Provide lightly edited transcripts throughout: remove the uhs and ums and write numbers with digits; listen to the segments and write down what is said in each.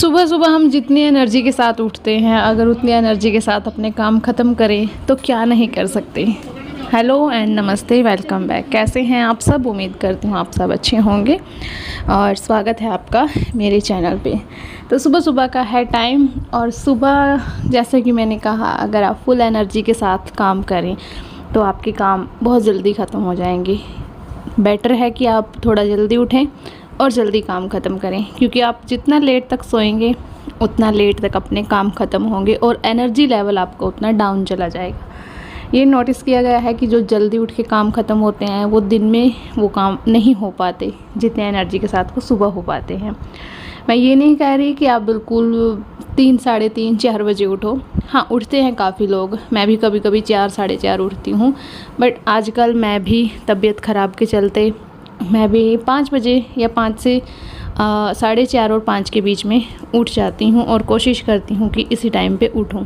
सुबह सुबह हम जितनी एनर्जी के साथ उठते हैं, अगर उतनी एनर्जी के साथ अपने काम ख़त्म करें तो क्या नहीं कर सकते। हेलो एंड नमस्ते, वेलकम बैक। कैसे हैं आप सब? उम्मीद करती हूँ आप सब अच्छे होंगे और स्वागत है आपका मेरे चैनल पे। तो सुबह सुबह का है टाइम और सुबह जैसे कि मैंने कहा, अगर आप फुल एनर्जी के साथ काम करें तो आपके काम बहुत जल्दी ख़त्म हो जाएंगे। बेटर है कि आप थोड़ा जल्दी उठें और जल्दी काम ख़त्म करें, क्योंकि आप जितना लेट तक सोएंगे उतना लेट तक अपने काम ख़त्म होंगे और एनर्जी लेवल आपका उतना डाउन चला जाएगा। ये नोटिस किया गया है कि जो जल्दी उठ के काम ख़त्म होते हैं वो दिन में वो काम नहीं हो पाते जितने एनर्जी के साथ वो सुबह हो पाते हैं। मैं ये नहीं कह रही कि आप बिल्कुल 3, साढ़े 3, 4 बजे उठो। हाँ, उठते हैं काफ़ी लोग, मैं भी कभी कभी 4, साढ़े 4 उठती हूँ, बट आजकल मैं भी तबीयत ख़राब के चलते मैं भी 5 बजे या 5 से 4:30 और 5 के बीच में उठ जाती हूँ और कोशिश करती हूँ कि इसी टाइम पे उठूँ।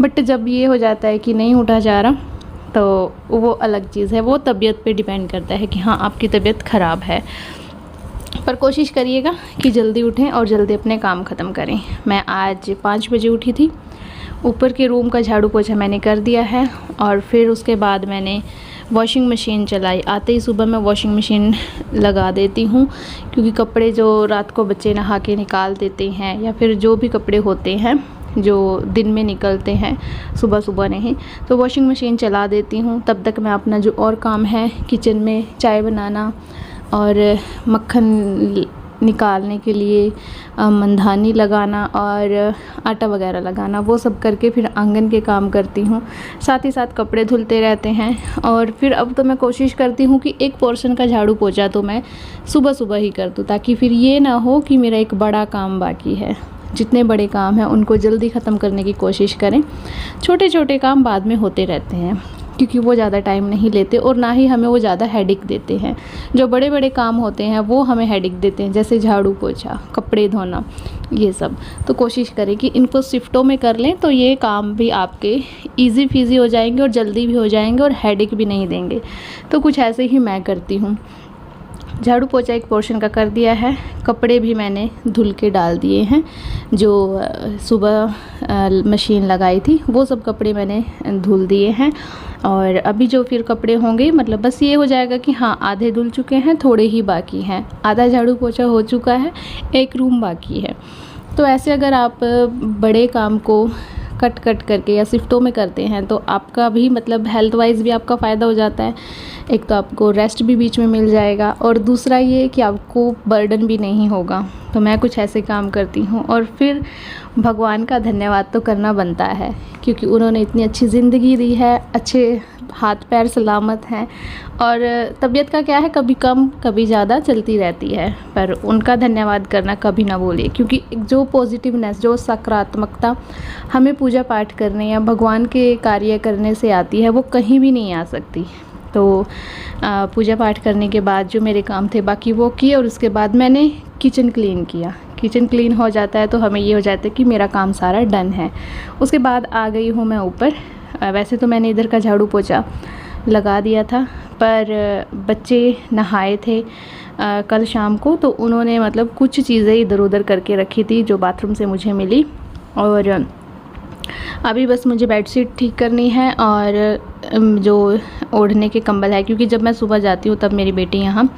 बट जब ये हो जाता है कि नहीं उठा जा रहा तो वो अलग चीज़ है, वो तबीयत पे डिपेंड करता है कि हाँ आपकी तबीयत ख़राब है। पर कोशिश करिएगा कि जल्दी उठें और जल्दी अपने काम ख़त्म करें। मैं आज 5 बजे उठी थी। ऊपर के रूम का झाड़ू पोछा मैंने कर दिया है और फिर उसके बाद मैंने वॉशिंग मशीन चलाई। आते ही सुबह मैं वॉशिंग मशीन लगा देती हूँ, क्योंकि कपड़े जो रात को बच्चे नहा के निकाल देते हैं या फिर जो भी कपड़े होते हैं जो दिन में निकलते हैं सुबह सुबह नहीं, तो वॉशिंग मशीन चला देती हूँ। तब तक मैं अपना जो और काम है किचन में चाय बनाना और मक्खन निकालने के लिए मंधानी लगाना और आटा वगैरह लगाना, वो सब करके फिर आंगन के काम करती हूँ। साथ ही साथ कपड़े धुलते रहते हैं। और फिर अब तो मैं कोशिश करती हूँ कि एक पोर्शन का झाड़ू पोछा तो मैं सुबह सुबह ही कर दूँ, ताकि फिर ये ना हो कि मेरा एक बड़ा काम बाकी है। जितने बड़े काम हैं उनको जल्दी ख़त्म करने की कोशिश करें। छोटे छोटे काम बाद में होते रहते हैं, क्योंकि वो ज़्यादा टाइम नहीं लेते और ना ही हमें वो ज़्यादा हेडेक देते हैं। जो बड़े बड़े काम होते हैं वो हमें हेडेक देते हैं, जैसे झाड़ू पोछा, कपड़े धोना, ये सब। तो कोशिश करें कि इनको शिफ्टों में कर लें, तो ये काम भी आपके ईजी फीजी हो जाएंगे और जल्दी भी हो जाएंगे और हेडेक भी नहीं देंगे। तो कुछ ऐसे ही मैं करती हूँ। झाड़ू पोछा एक पोर्शन का कर दिया है। कपड़े भी मैंने धुल के डाल दिए हैं। जो सुबह मशीन लगाई थी वो सब कपड़े मैंने धुल दिए हैं। और अभी जो फिर कपड़े होंगे, मतलब बस ये हो जाएगा कि हाँ आधे धुल चुके हैं, थोड़े ही बाकी हैं। आधा झाड़ू पोछा हो चुका है, एक रूम बाकी है। तो ऐसे अगर आप बड़े काम को कट करके या शिफ्टों में करते हैं तो आपका भी मतलब हेल्थ वाइज भी आपका फ़ायदा हो जाता है। एक तो आपको रेस्ट भी बीच में मिल जाएगा और दूसरा ये कि आपको बर्डन भी नहीं होगा। तो मैं कुछ ऐसे काम करती हूँ और फिर भगवान का धन्यवाद तो करना बनता है, क्योंकि उन्होंने इतनी अच्छी ज़िंदगी दी है, अच्छे हाथ पैर सलामत हैं। और तबीयत का क्या है, कभी कम कभी ज़्यादा चलती रहती है, पर उनका धन्यवाद करना कभी ना भूलिए, क्योंकि जो पॉजिटिवनेस, जो सकारात्मकता हमें पूजा पाठ करने या भगवान के कार्य करने से आती है वो कहीं भी नहीं आ सकती। तो पूजा पाठ करने के बाद जो मेरे काम थे बाकी वो किए और उसके बाद मैंने किचन क्लीन किया। किचन क्लीन हो जाता है तो हमें ये हो जाता है कि मेरा काम सारा डन है। उसके बाद आ गई हूँ मैं ऊपर। वैसे तो मैंने इधर का झाड़ू पोछा लगा दिया था, पर बच्चे नहाए थे कल शाम को, तो उन्होंने मतलब कुछ चीज़ें इधर उधर करके रखी थी जो बाथरूम से मुझे मिली। और अभी बस मुझे बेडशीट ठीक करनी है और जो ओढ़ने के कंबल है, क्योंकि जब मैं सुबह जाती हूँ तब मेरी बेटी यहाँ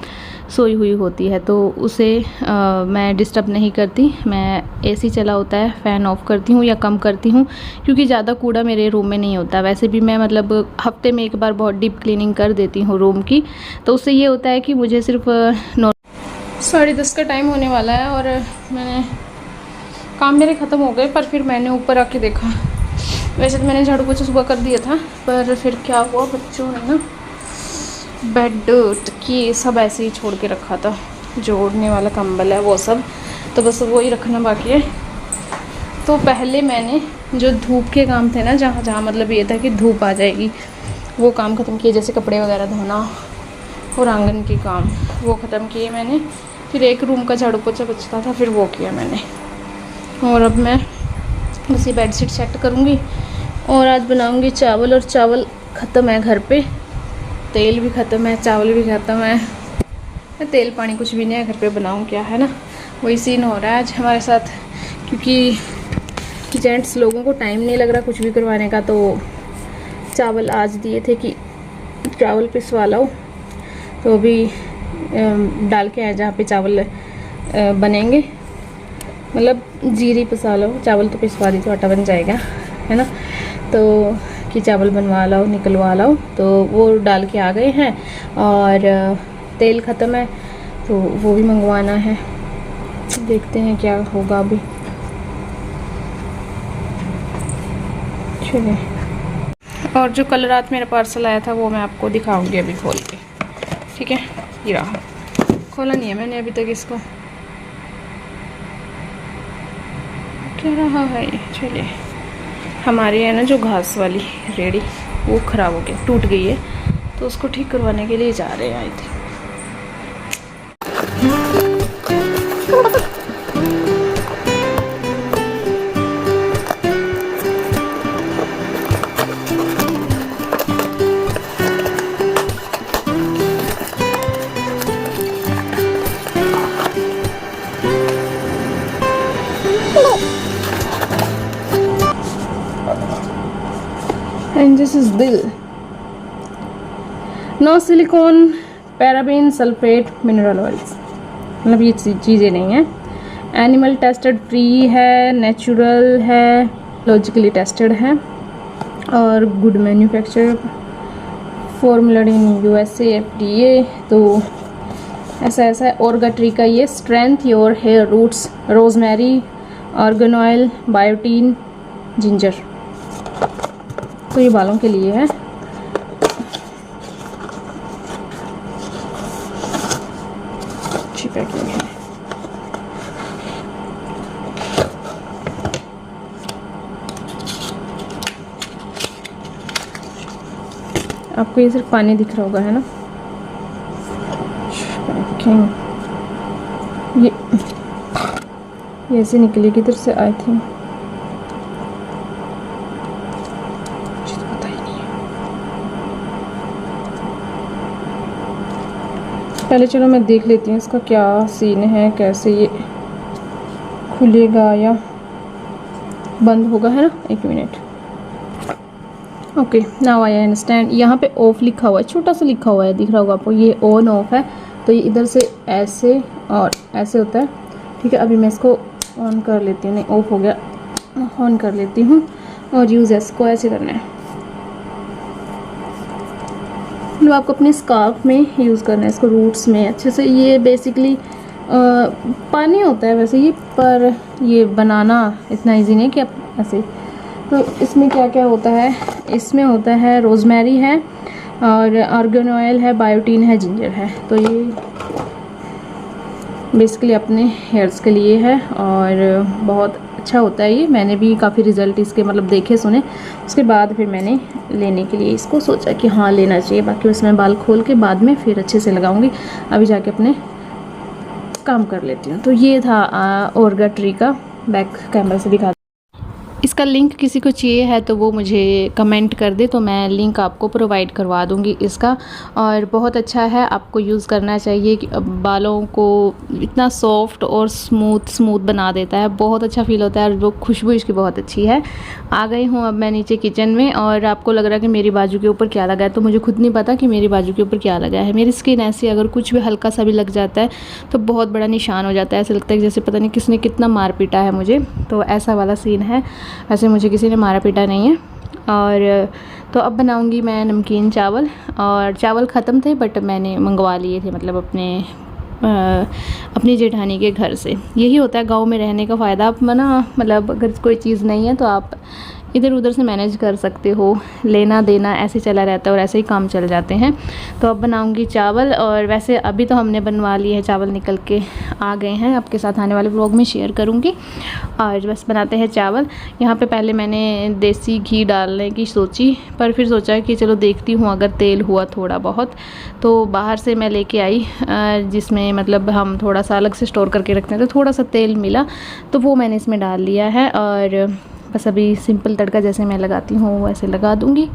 सोई हुई होती है, तो उसे मैं डिस्टर्ब नहीं करती। मैं एसी चला होता है, फ़ैन ऑफ़ करती हूँ या कम करती हूँ, क्योंकि ज़्यादा कूड़ा मेरे रूम में नहीं होता। वैसे भी मैं मतलब हफ्ते में एक बार बहुत डीप क्लीनिंग कर देती हूँ रूम की, तो उससे ये होता है कि मुझे सिर्फ 10:30 का टाइम होने वाला है और मैंने काम मेरे ख़त्म हो गए। पर फिर मैंने ऊपर आके देखा, वैसे तो मैंने झाड़ू पोछा सुबह कर दिया था, पर फिर क्या हुआ, बच्चों ने ना बेड तकिए सब ऐसे ही छोड़ के रखा था। जो ओढ़ने वाला कंबल है वो सब, तो बस वो ही रखना बाकी है। तो पहले मैंने जो धूप के काम थे ना, जहाँ जहाँ मतलब ये था कि धूप आ जाएगी, वो काम ख़त्म किए, जैसे कपड़े वगैरह धोना और आंगन के काम वो ख़त्म किए मैंने। फिर एक रूम का झाड़ू पोछा बचता था, फिर वो किया मैंने। और अब मैं बस ये बेडशीट सेट करूँगी और आज बनाऊँगी चावल। और चावल ख़त्म है घर पे, तेल भी ख़त्म है, चावल भी ख़त्म है। तेल पानी कुछ भी नहीं है घर पे, बनाऊँ क्या, है ना। वही सीन हो रहा है आज हमारे साथ क्योंकि जेंट्स लोगों को टाइम नहीं लग रहा कुछ भी करवाने का। तो चावल आज दिए थे कि चावल पिसवा लो, तो अभी डाल के आए जहाँ पे चावल बनेंगे, मतलब जीरी पिसा लो, चावल तो पिसवा दी तो आटा बन जाएगा, है ना। तो कि चावल बनवा लो, निकलवा लो, तो वो डाल के आ गए हैं। और तेल ख़त्म है तो वो भी मंगवाना है, देखते हैं क्या होगा अभी। चलिए, और जो कल रात मेरा पार्सल आया था वो मैं आपको दिखाऊंगी अभी खोल के, ठीक है। ये रहा, खोला नहीं है मैंने अभी तक इसको, क्या रहा है ये। चलिए, हमारी है ना जो घास वाली रेडी वो ख़राब हो गई, टूट गई है, तो उसको ठीक करवाने के लिए जा रहे हैं आई थी। And this is dill. No silicone, paraben, sulfate, mineral oils, मतलब ये चीज़ें नहीं हैं। एनिमल टेस्टेड फ्री है, नेचुरल है, लॉजिकली टेस्टेड है और good manufacture, formulated in USA FDA। तो ऐसा है। ऑर्गा ट्री का ये strength your hair roots, rosemary, argan oil, biotin, ginger. तो ये बालों के लिए है। अच्छी पैकिंग है। आपको ये सिर्फ पानी दिख रहा होगा, है ना। पैकिंग ये ऐसे निकली किधर से आई थी, पहले चलो मैं देख लेती हूँ इसका क्या सीन है, कैसे ये खुलेगा या बंद होगा, है ना। एक minute. Okay, now I understand. यहाँ पे ऑफ लिखा हुआ है, छोटा सा लिखा हुआ है, दिख रहा होगा आपको। ये ऑन ऑफ है, तो ये इधर से ऐसे और ऐसे होता है, ठीक है। अभी मैं इसको ऑन कर लेती हूँ, नहीं ऑफ हो गया, ऑन कर लेती हूँ। और यूज़ इसको ऐसे करना है, मतलब आपको अपने स्कार्फ में यूज़ करना है इसको, रूट्स में अच्छे से। ये बेसिकली पानी होता है वैसे ये, पर ये बनाना इतना इजी नहीं कि आप ऐसे। तो इसमें क्या क्या होता है, इसमें होता है रोज़मेरी है और ऑर्गन ऑयल है, बायोटीन है, जिंजर है। तो ये बेसिकली अपने हेयर्स के लिए है और बहुत अच्छा होता है ये। मैंने भी काफ़ी रिज़ल्ट इसके मतलब देखे सुने, उसके बाद फिर मैंने लेने के लिए इसको सोचा कि हाँ लेना चाहिए। बाकी उसमें बाल खोल के बाद में फिर अच्छे से लगाऊंगी, अभी जाके अपने काम कर लेती हूँ। तो ये था ऑर्गा ट्री का, बैक कैमरा से दिखा। इसका लिंक किसी को चाहिए है तो वो मुझे कमेंट कर दे, तो मैं लिंक आपको प्रोवाइड करवा दूंगी इसका। और बहुत अच्छा है, आपको यूज़ करना चाहिए कि बालों को इतना सॉफ्ट और स्मूथ बना देता है, बहुत अच्छा फील होता है। और वो खुशबू इसकी बहुत अच्छी है। आ गई हूँ अब मैं नीचे किचन में, और आपको लग रहा है कि मेरी बाजू के ऊपर क्या लगा है, तो मुझे खुद नहीं पता कि मेरी बाजू के ऊपर क्या लगा है। मेरी स्किन ऐसी, अगर कुछ भी हल्का सा भी लग जाता है तो बहुत बड़ा निशान हो जाता है, ऐसे लगता है जैसे पता नहीं किसने कितना मार पीटा है मुझे। तो ऐसा वाला सीन है, ऐसे मुझे किसी ने मारा पीटा नहीं है। और तो अब बनाऊंगी मैं नमकीन चावल, और चावल ख़त्म थे बट मैंने मंगवा लिए थे, मतलब अपनी जेठानी के घर से। यही होता है गांव में रहने का फ़ायदा, आप मना मतलब अगर कोई चीज़ नहीं है तो आप इधर उधर से मैनेज कर सकते हो, लेना देना ऐसे चला रहता है और ऐसे ही काम चल जाते हैं। तो अब बनाऊंगी चावल, और वैसे अभी तो हमने बनवा लिए हैं चावल, निकल के आ गए हैं, आपके साथ आने वाले व्लॉग में शेयर करूंगी। और बस बनाते हैं चावल। यहाँ पे पहले मैंने देसी घी डालने की सोची, पर फिर सोचा कि चलो देखती हूँ अगर तेल हुआ थोड़ा बहुत, तो बाहर से मैं लेके आई जिसमें मतलब हम थोड़ा सा अलग से स्टोर करके रखते हैं, तो थोड़ा सा तेल मिला तो वो मैंने इसमें डाल लिया है। और बस अभी सिंपल तड़का जैसे मैं लगाती हूँ वैसे लगा दूँगी।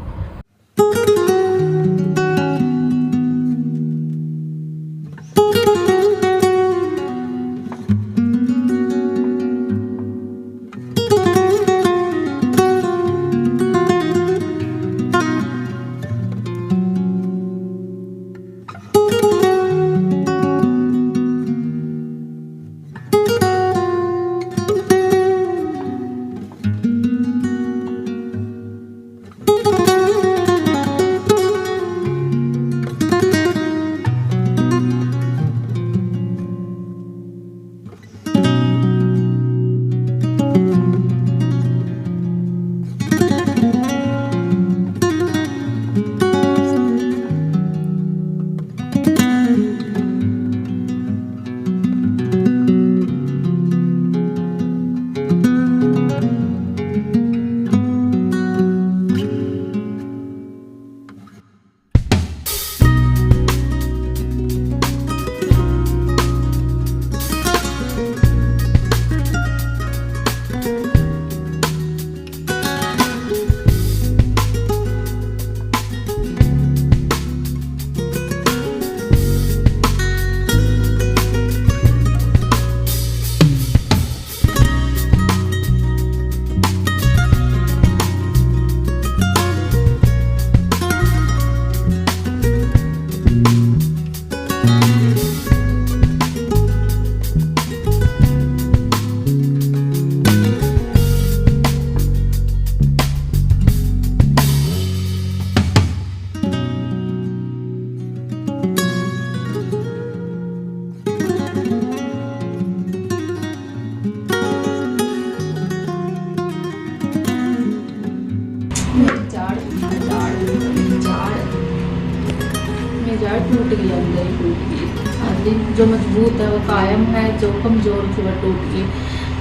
दिन, जो मजबूत है वो कायम है, जो कमज़ोर थी वह टूट गई।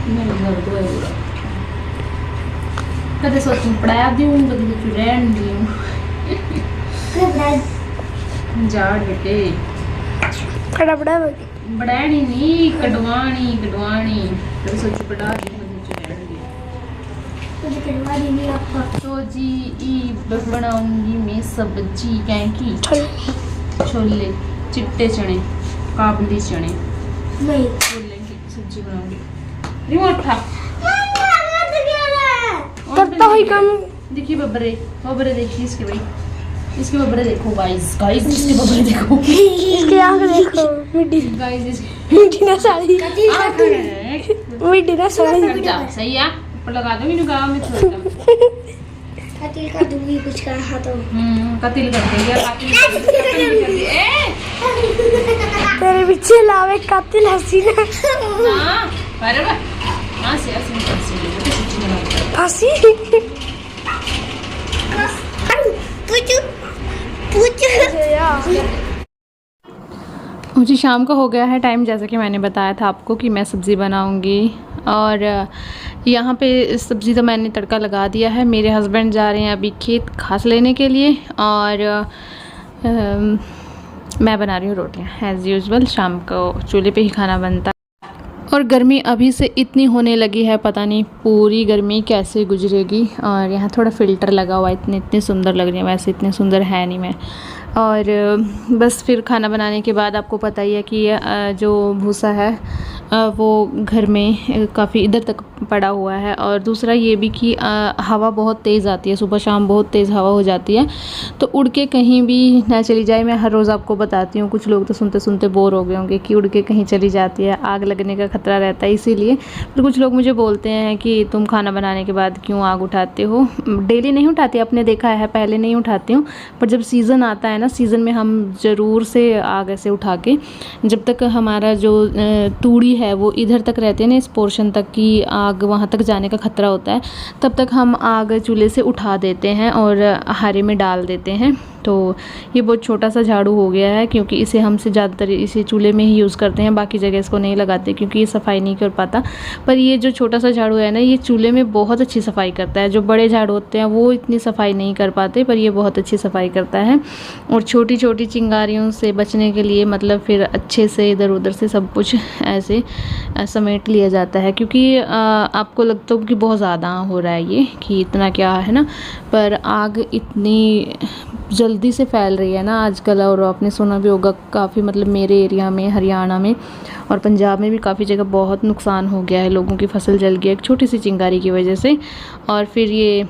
मेरा दर्द है पूरा, कदे सोचूं पढ़ा दूँ, कदे सोचूं रहन दूँ। झाड़ बेटे बढ़ानी नहीं, कटवानी कदे सोचूं पढ़ा दूँ, कदे सोचूं रहन दूँ। तो जी बनाऊंगी मैं सब्जी, क्या की छोले, चिट्टे चने, काबुली चने, छोले की सब्जी बनाऊंगी। रिमोट था तब तो ही कम। देखिए बबरे देखिए इसके भाई, इसके बबरे देखो गाइस, इसके बबरे देखो, इसकी आँख देखो, मिट्टी गाइस मिट्टी ना साड़ी, मिट्टी ना साड़ी। सही है, ऊपर लगा दूंगी ना, गाँव में छोड़ दूँ। कतिल कर दूंगी कुछ कहा तो। कतिल कर देंगे, कतिल कर दे। तेरे पीछे लावे कातिल हसीना। हाँ, बराबर। हाँ से फांसी। मुझे शाम का हो गया है टाइम, जैसा कि मैंने बताया था आपको कि मैं सब्ज़ी बनाऊंगी। और यहाँ पे सब्ज़ी तो मैंने तड़का लगा दिया है। मेरे हस्बैंड जा रहे हैं अभी खेत घास लेने के लिए, और मैं बना रही हूँ रोटियाँ एज़ यूजुअल। शाम को चूल्हे पे ही खाना बनता है। और गर्मी अभी से इतनी होने लगी है, पता नहीं पूरी गर्मी कैसे गुजरेगी। और यहाँ थोड़ा फ़िल्टर लगा हुआ है, इतनी सुंदर लग रही है, वैसे इतनी सुंदर है नहीं मैं। और बस फिर खाना बनाने के बाद आपको पता ही है कि जो भूसा है वो घर में काफ़ी इधर तक पड़ा हुआ है। और दूसरा ये भी कि हवा बहुत तेज़ आती है, सुबह शाम बहुत तेज़ हवा हो जाती है, तो उड़ के कहीं भी ना चली जाए। मैं हर रोज़ आपको बताती हूँ, कुछ लोग तो सुनते सुनते बोर हो गए होंगे कि उड़ के कहीं चली जाती है, आग लगने का खतरा रहता है। इसीलिए तो कुछ लोग मुझे बोलते हैं कि तुम खाना बनाने के बाद क्यों आग उठाते हो। डेली नहीं उठाती, आपने देखा है, पहले नहीं उठाती हूँ, पर जब सीज़न आता है ना, सीज़न में हम ज़रूर से आग ऐसे उठा के, जब तक हमारा जो तूड़ी है वो इधर तक रहते हैं ना, इस पोर्शन तक की आग वहाँ तक जाने का खतरा होता है, तब तक हम आग चूल्हे से उठा देते हैं और हारे में डाल देते हैं। तो ये बहुत छोटा सा झाड़ू हो गया है, क्योंकि इसे हमसे ज़्यादातर इसे चूल्हे में ही यूज़ करते हैं, बाकी जगह इसको नहीं लगाते क्योंकि ये सफाई नहीं कर पाता। पर ये जो छोटा सा झाड़ू है ना, ये चूल्हे में बहुत अच्छी सफाई करता है। जो बड़े झाड़ू होते हैं वो इतनी सफाई नहीं कर पाते, पर ये बहुत अच्छी सफाई करता है। और छोटी छोटी चिंगारियों से बचने के लिए मतलब फिर अच्छे से इधर उधर से सब कुछ ऐसे समेट लिया जाता है, क्योंकि आपको लगता हो कि बहुत ज़्यादा हो रहा है ये, कि इतना क्या है ना, पर आग इतनी जल्दी से फैल रही है ना आजकल। और आपने सुना भी होगा काफ़ी, मतलब मेरे एरिया में, हरियाणा में और पंजाब में भी काफ़ी जगह बहुत नुकसान हो गया है, लोगों की फसल जल गई एक छोटी सी चिंगारी की वजह से। और फिर ये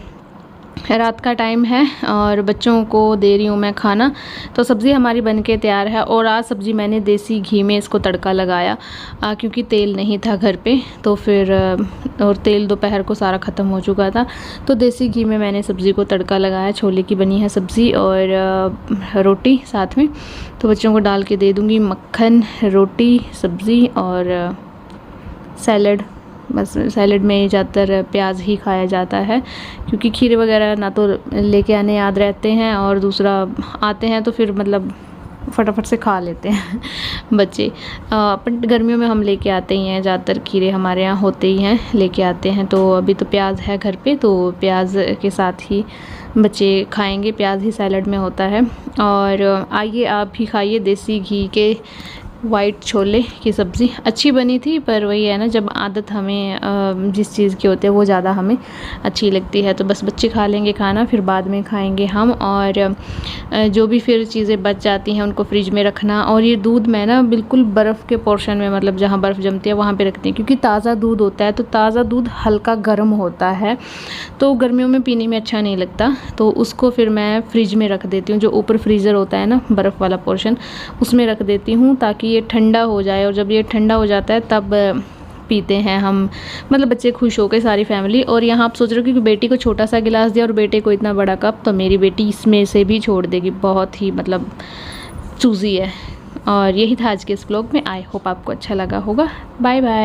रात का टाइम है और बच्चों को दे रही हूँ मैं खाना, तो सब्ज़ी हमारी बनके तैयार है। और आज सब्ज़ी मैंने देसी घी में इसको तड़का लगाया, क्योंकि तेल नहीं था घर पे, तो फिर और तेल दोपहर को सारा ख़त्म हो चुका था, तो देसी घी में मैंने सब्ज़ी को तड़का लगाया। छोले की बनी है सब्ज़ी और रोटी साथ में, तो बच्चों को डाल के दे दूँगी। मक्खन, रोटी, सब्ज़ी और सैलड। बस सैलड में ज़्यादातर प्याज ही खाया जाता है, क्योंकि खीरे वगैरह ना तो लेके आने याद रहते हैं, और दूसरा आते हैं तो फिर मतलब फटाफट से खा लेते हैं बच्चे। अपन गर्मियों में हम लेके आते ही हैं, ज़्यादातर खीरे हमारे यहाँ होते ही हैं, लेके आते हैं। तो अभी तो प्याज है घर पे, तो प्याज के साथ ही बच्चे खाएंगे, प्याज ही सैलड में होता है। और आइए आप भी खाइए देसी घी के वाइट छोले की सब्ज़ी। अच्छी बनी थी, पर वही है ना, जब आदत हमें जिस चीज़ की होती है वो ज़्यादा हमें अच्छी लगती है। तो बस बच्चे खा लेंगे खाना, फिर बाद में खाएंगे हम। और जो भी फिर चीज़ें बच जाती हैं उनको फ्रिज में रखना। और ये दूध मैं ना बिल्कुल बर्फ़ के पोर्शन में, मतलब जहाँ बर्फ़ जमती है वहाँ पे रखती हूँ, क्योंकि ताज़ा दूध होता है, तो ताज़ा दूध हल्का गर्म होता है, तो गर्मियों में पीने में अच्छा नहीं लगता। तो उसको फिर मैं फ्रिज में रख देती हूँ, जो ऊपर फ्रीज़र होता है ना, बर्फ़ वाला पोर्शन, उसमें रख देती हूँ, ताकि ये ठंडा हो जाए। और जब ये ठंडा हो जाता है तब पीते हैं हम, मतलब बच्चे खुश होकर, सारी फैमिली। और यहाँ आप सोच रहे हो कि बेटी को छोटा सा गिलास दिया और बेटे को इतना बड़ा कप, तो मेरी बेटी इसमें से भी छोड़ देगी, बहुत ही मतलब चूज़ी है। और यही था आज के इस व्लॉग में। आई होप आपको अच्छा लगा होगा। Bye bye.